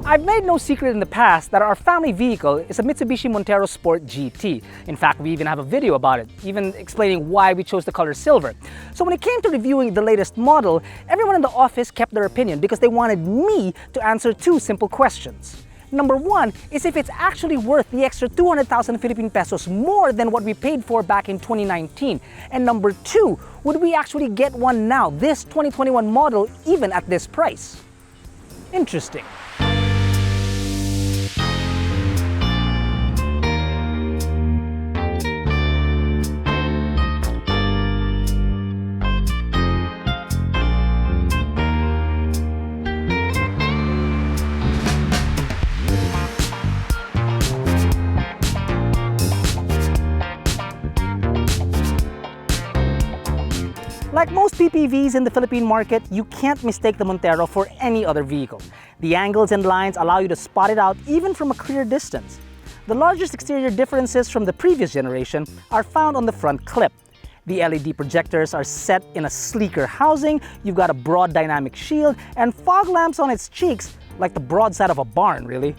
I've made no secret in the past that our family vehicle is a Mitsubishi Montero Sport GT. In fact, we even have a video about it, even explaining why we chose the color silver. So when it came to reviewing the latest model, everyone in the office kept their opinion because they wanted me to answer two simple questions. Number one is if it's actually worth the extra 200,000 Philippine pesos more than what we paid for back in 2019. And number two, would we actually get one now, this 2021 model, even at this price? Interesting. Like most PPVs in the Philippine market, you can't mistake the Montero for any other vehicle. The angles and lines allow you to spot it out even from a clear distance. The largest exterior differences from the previous generation are found on the front clip. The LED projectors are set in a sleeker housing, you've got a broad dynamic shield, and fog lamps on its cheeks, like the broadside of a barn, really.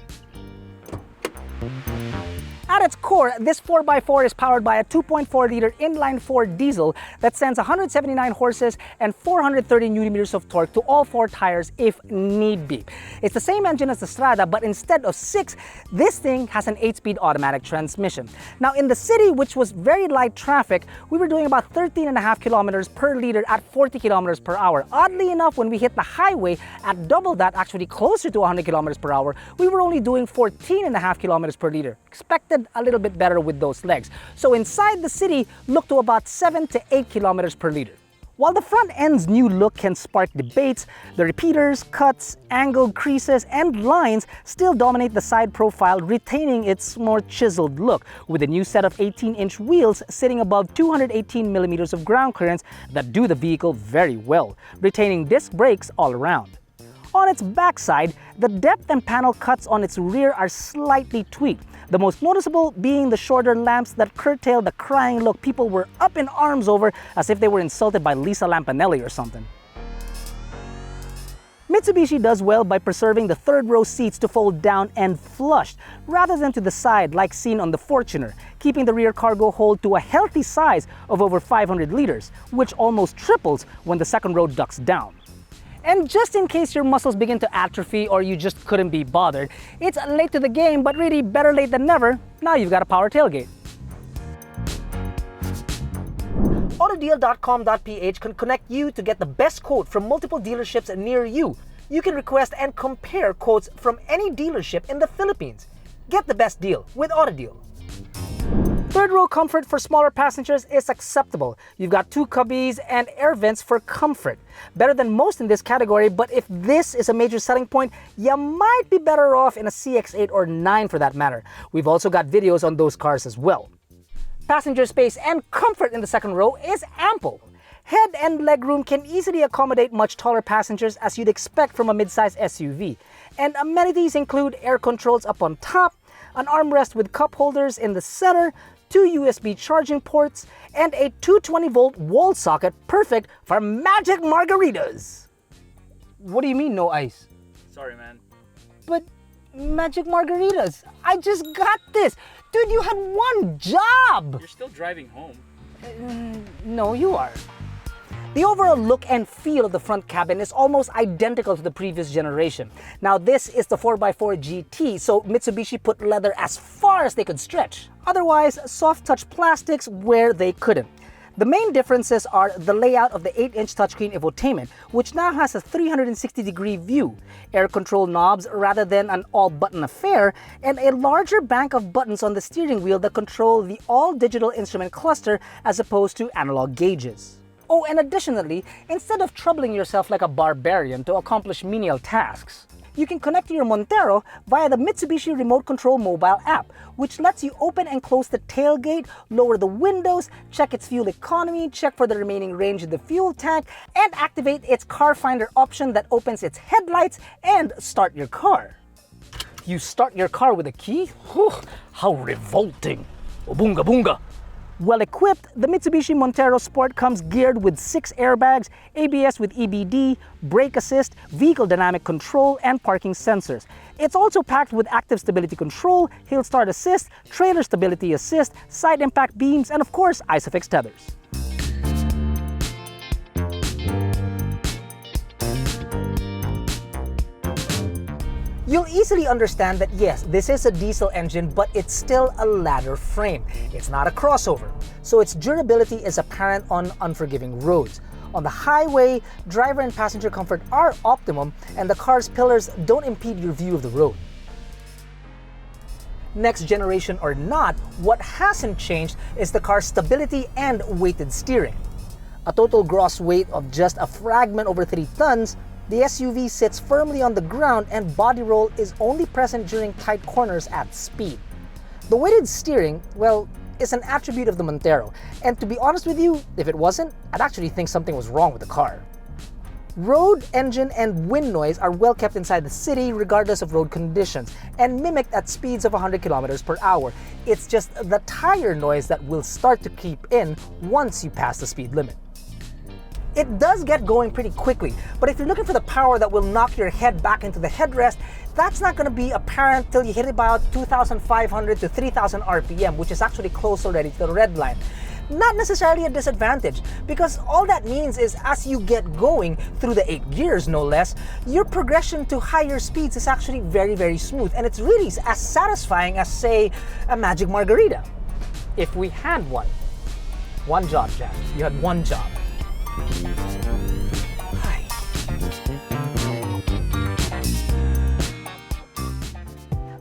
At its core, this 4x4 is powered by a 2.4-liter inline-4 diesel that sends 179 horses and 430 Nm of torque to all four tires if need be. It's the same engine as the Strada, but instead of 6, this thing has an 8-speed automatic transmission. Now in the city, which was very light traffic, we were doing about 13.5 kilometers per liter at 40 kilometers per hour. Oddly enough, when we hit the highway at double that, actually closer to 100 kilometers per hour, we were only doing 14.5 kilometers per liter. Expected a little bit better with those legs. So inside the city, look to about 7 to 8 kilometers per liter. While the front end's new look can spark debates, the repeaters, cuts, angled creases, and lines still dominate the side profile, retaining its more chiseled look, with a new set of 18-inch wheels sitting above 218 millimeters of ground clearance that do the vehicle very well, retaining disc brakes all around. On its backside, the depth and panel cuts on its rear are slightly tweaked, the most noticeable being the shorter lamps that curtail the crying look people were up in arms over as if they were insulted by Lisa Lampanelli or something. Mitsubishi does well by preserving the third-row seats to fold down and flush, rather than to the side like seen on the Fortuner, keeping the rear cargo hold to a healthy size of over 500 liters, which almost triples when the second row ducks down. And just in case your muscles begin to atrophy or you just couldn't be bothered, it's late to the game, but really better late than never. Now you've got a power tailgate. AutoDeal.com.ph can connect you to get the best quote from multiple dealerships near you. You can request and compare quotes from any dealership in the Philippines. Get the best deal with AutoDeal. Third row comfort for smaller passengers is acceptable. You've got 2 cubbies and air vents for comfort. Better than most in this category, but if this is a major selling point, you might be better off in a CX-8 or 9 for that matter. We've also got videos on those cars as well. Passenger space and comfort in the second row is ample. Head and legroom can easily accommodate much taller passengers as you'd expect from a midsize SUV. And amenities include air controls up on top, an armrest with cup holders in the center, 2 USB charging ports, and a 220-volt wall socket perfect for magic margaritas. What do you mean, no ice? Sorry, man. But magic margaritas, I just got this. Dude, you had one job. You're still driving home. No, you are. The overall look and feel of the front cabin is almost identical to the previous generation. Now this is the 4x4 GT, so Mitsubishi put leather as far as they could stretch. Otherwise, soft touch plastics where they couldn't. The main differences are the layout of the 8-inch touchscreen infotainment, which now has a 360-degree view, air control knobs rather than an all-button affair, and a larger bank of buttons on the steering wheel that control the all-digital instrument cluster as opposed to analog gauges. Oh, and additionally, instead of troubling yourself like a barbarian to accomplish menial tasks, you can connect to your Montero via the Mitsubishi Remote Control mobile app, which lets you open and close the tailgate, lower the windows, check its fuel economy, check for the remaining range in the fuel tank, and activate its car finder option that opens its headlights and start your car. You start your car with a key? Whew, how revolting. Obunga bunga. Well equipped, the Mitsubishi Montero Sport comes geared with 6 airbags, ABS with EBD, brake assist, vehicle dynamic control, and parking sensors. It's also packed with active stability control, hill start assist, trailer stability assist, side impact beams, and of course, ISOFIX tethers. You'll easily understand that yes, this is a diesel engine, but it's still a ladder frame. It's not a crossover, so its durability is apparent on unforgiving roads. On the highway, driver and passenger comfort are optimum, and the car's pillars don't impede your view of the road. Next generation or not, what hasn't changed is the car's stability and weighted steering. A total gross weight of just a fragment over 3 tons, the SUV sits firmly on the ground and body roll is only present during tight corners at speed. The weighted steering, well, is an attribute of the Montero, and to be honest with you, if it wasn't, I'd actually think something was wrong with the car. Road, engine, and wind noise are well kept inside the city regardless of road conditions and mimicked at speeds of 100 kilometers per hour. It's just the tire noise that will start to creep in once you pass the speed limit. It does get going pretty quickly, but if you're looking for the power that will knock your head back into the headrest, that's not going to be apparent till you hit about 2,500 to 3,000 RPM, which is actually close already to the red line. Not necessarily a disadvantage, because all that means is as you get going through the 8 gears no less, your progression to higher speeds is actually very, very smooth, and it's really as satisfying as, say, a magic margarita. If we had one. One job, Jack. You had one job. Hi.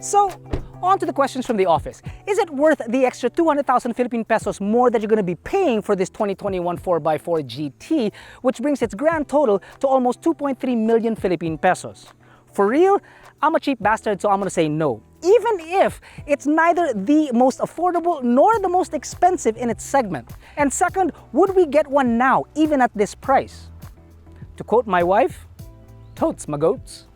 So, on to the questions from the office. Is it worth the extra 200,000 Philippine pesos more that you're going to be paying for this 2021 4x4 GT, which brings its grand total to almost 2.3 million Philippine pesos? For real? I'm a cheap bastard, so I'm going to say no. Even if it's neither the most affordable nor the most expensive in its segment. And second, would we get one now, even at this price? To quote my wife, totes my goats.